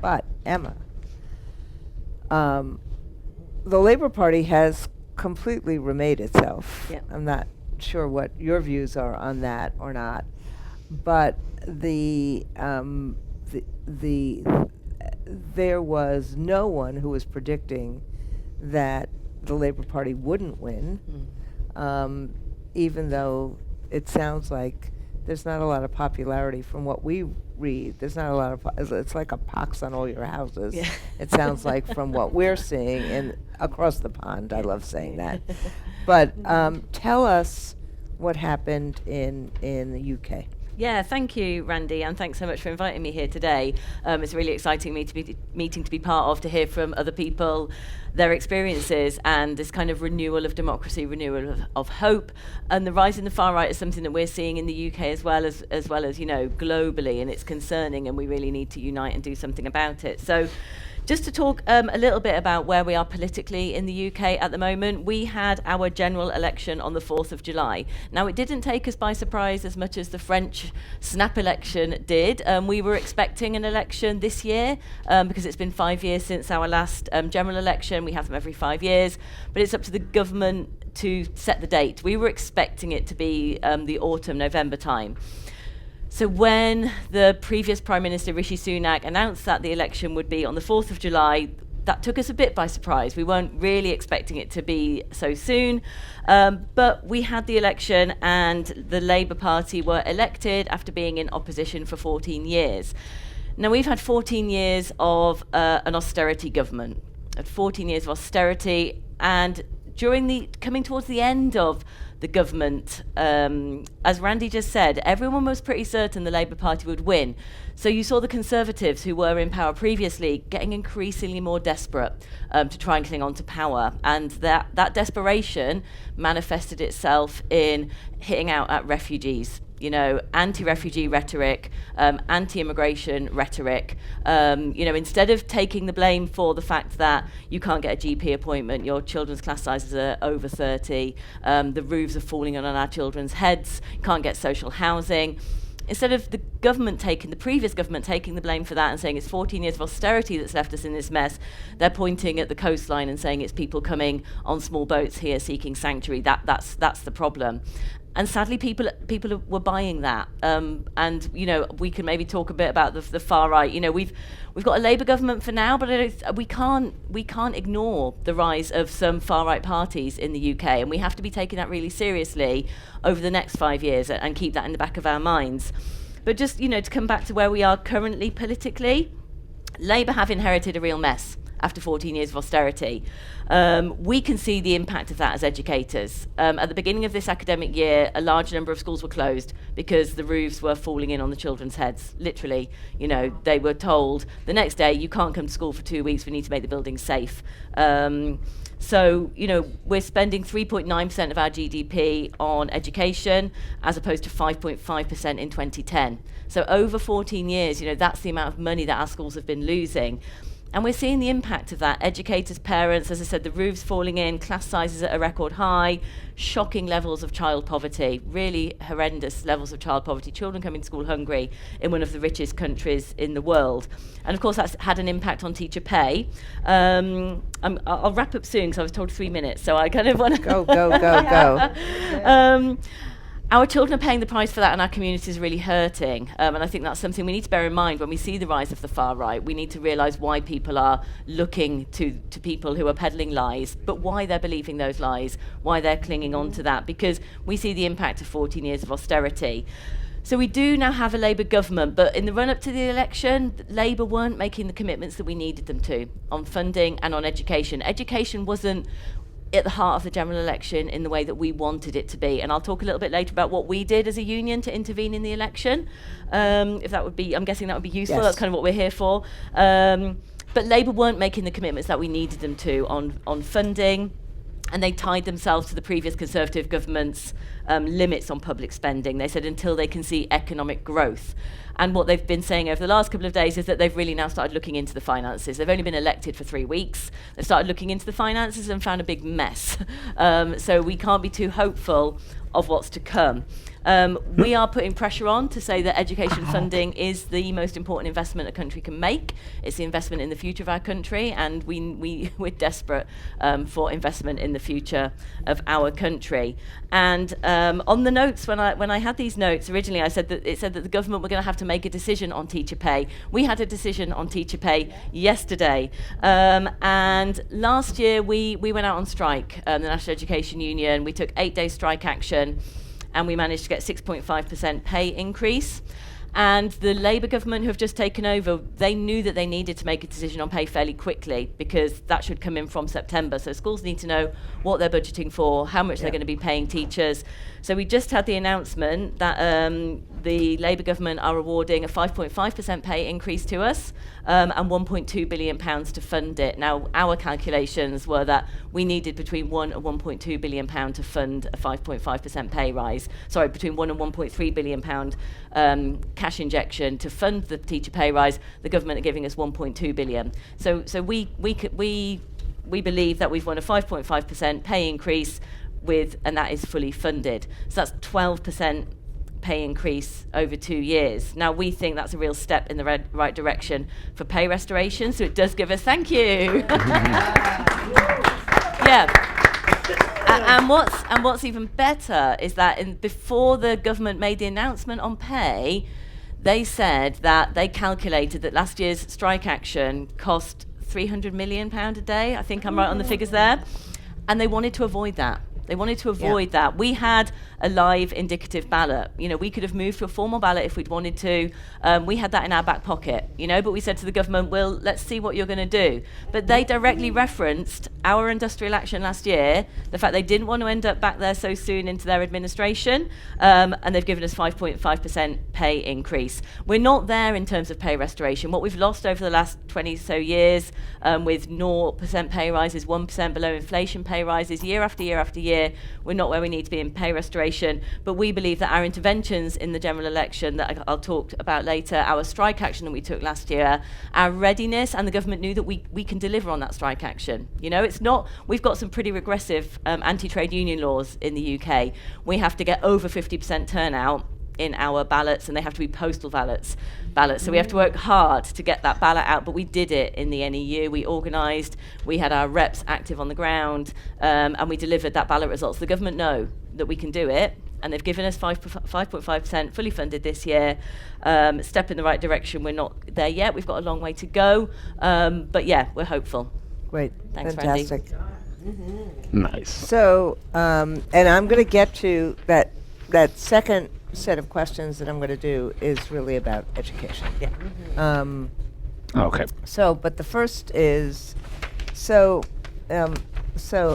But, Emma, the Labour Party has completely remade itself. Yep. I'm not sure what your views are on that or not, but there was no one who was predicting that the Labour Party wouldn't win, even though it sounds like there's not a lot of popularity from what we read. There's not a lot of, it's like a pox on all your houses. Yeah. It sounds like from what we're seeing across the pond. I love saying that. But tell us what happened in the UK. Yeah, thank you, Randy, and thanks so much for inviting me here today. It's really exciting meeting to be part of, to hear from other people, their experiences, and this kind of renewal of democracy, renewal of hope, and the rise in the far right is something that we're seeing in the UK as well as globally, and it's concerning, and we really need to unite and do something about it. So, just to talk a little bit about where we are politically in the UK at the moment, we had our general election on the 4th of July. Now, it didn't take us by surprise as much as the French snap election did. We were expecting an election this year because it's been 5 years since our last general election. We have them every 5 years, but it's up to the government to set the date. We were expecting it to be the autumn, November time. So when the previous Prime Minister, Rishi Sunak, announced that the election would be on the 4th of July, that took us a bit by surprise. We weren't really expecting it to be so soon. But we had the election, and the Labour Party were elected after being in opposition for 14 years. Now, we've had 14 years of an austerity government, 14 years of austerity, and coming towards the end of the government, as Randy just said, everyone was pretty certain the Labour Party would win. So you saw the Conservatives, who were in power previously, getting increasingly more desperate to try and cling on to power. And that desperation manifested itself in hitting out at refugees. Anti-refugee rhetoric, anti-immigration rhetoric. Instead of taking the blame for the fact that you can't get a GP appointment, your children's class sizes are over 30, the roofs are falling on our children's heads, can't get social housing. Instead of the previous government taking the blame for that and saying it's 14 years of austerity that's left us in this mess, they're pointing at the coastline and saying it's people coming on small boats here seeking sanctuary. That's the problem. And sadly, people were buying that. And we can maybe talk a bit about the far right. We've got a Labour government for now, but we can't ignore the rise of some far right parties in the UK, and we have to be taking that really seriously over the next 5 years and keep that in the back of our minds. But just to come back to where we are currently politically, Labour have inherited a real mess after 14 years of austerity. We can see the impact of that as educators. At the beginning of this academic year, a large number of schools were closed because the roofs were falling in on the children's heads. Literally, they were told the next day, you can't come to school for 2 weeks, we need to make the buildings safe. So, we're spending 3.9% of our GDP on education as opposed to 5.5% in 2010. So over 14 years, that's the amount of money that our schools have been losing. And we're seeing the impact of that. Educators, parents, as I said, the roofs falling in, class sizes at a record high, shocking levels of child poverty, really horrendous levels of child poverty, children coming to school hungry in one of the richest countries in the world. And of course, that's had an impact on teacher pay. I'll wrap up soon because I was told 3 minutes, so I kind of want to... Go. Our children are paying the price for that, and our community is really hurting. And I think that's something we need to bear in mind when we see the rise of the far right. We need to realise why people are looking to people who are peddling lies, but why they're believing those lies, why they're clinging on to that, because we see the impact of 14 years of austerity. So we do now have a Labour government, but in the run-up to the election, Labour weren't making the commitments that we needed them to on funding and on education. Education wasn't at the heart of the general election in the way that we wanted it to be. And I'll talk a little bit later about what we did as a union to intervene in the election. If that would be, I'm guessing that would be useful. Yes. That's kind of what we're here for. But Labour weren't making the commitments that we needed them to on funding. And they tied themselves to the previous Conservative government's limits on public spending. They said until they can see economic growth. And what they've been saying over the last couple of days is that they've really now started looking into the finances. They've only been elected for 3 weeks. They've started looking into the finances and found a big mess. So we can't be too hopeful of what's to come. We are putting pressure on to say that education funding is the most important investment a country can make. It's the investment in the future of our country, and we're desperate for investment in the future of our country. And on the notes, when I had these notes originally, I said that it said that the government were going to have to make a decision on teacher pay. We had a decision on teacher pay yesterday, and last year we went out on strike, the National Education Union. We took 8-day strike action, and we managed to get 6.5% pay increase. And the Labour government who have just taken over, they knew that they needed to make a decision on pay fairly quickly, because that should come in from September. So schools need to know what they're budgeting for, how much they're going to be paying teachers. So we just had the announcement that the Labour government are awarding a 5.5% pay increase to us, and £1.2 billion to fund it. Now, our calculations were that we needed between £1 and £1.2 billion to fund a 5.5% pay rise. Sorry, between £1 and £1.3 billion cash injection to fund the teacher pay rise. The government are giving us £1.2 billion. So we believe that we've won a 5.5% pay increase and that is fully funded. So that's 12% pay increase over 2 years. Now, we think that's a real step in the right direction for pay restoration, so it does give us, thank you. And what's even better is that before the government made the announcement on pay, they said that they calculated that last year's strike action cost £300 million a day. I think I'm right on the figures there. And they wanted to avoid that. They wanted to avoid that. We had a live indicative ballot. You know, we could have moved to a formal ballot if we'd wanted to. We had that in our back pocket, you know, but we said to the government, well, let's see what you're going to do. But they directly referenced our industrial action last year, the fact they didn't want to end up back there so soon into their administration, and they've given us 5.5% pay increase. We're not there in terms of pay restoration. What we've lost over the last 20 so years, with 0% pay rises, 1% below inflation pay rises, year after year after year, we're not where we need to be in pay restoration. But we believe that our interventions in the general election that I'll talk about later, our strike action that we took last year, our readiness, and the government knew that we can deliver on that strike action. You know, it's not, we've got some pretty regressive anti-trade union laws in the UK. We have to get over 50% turnout in our ballots, and they have to be postal ballots. So we have to work hard to get that ballot out, but we did it in the NEU. We organised, we had our reps active on the ground, and we delivered that ballot results. The government know that we can do it, and they've given us 5.5% fully funded this year. Step in the right direction. We're not there yet. We've got a long way to go, but yeah, we're hopeful. Great. Thanks, Fantastic. Randy. Nice. So, and I'm going to get to that second set of questions that I'm going to do is really about education. Yeah. Okay. So, but the first is, so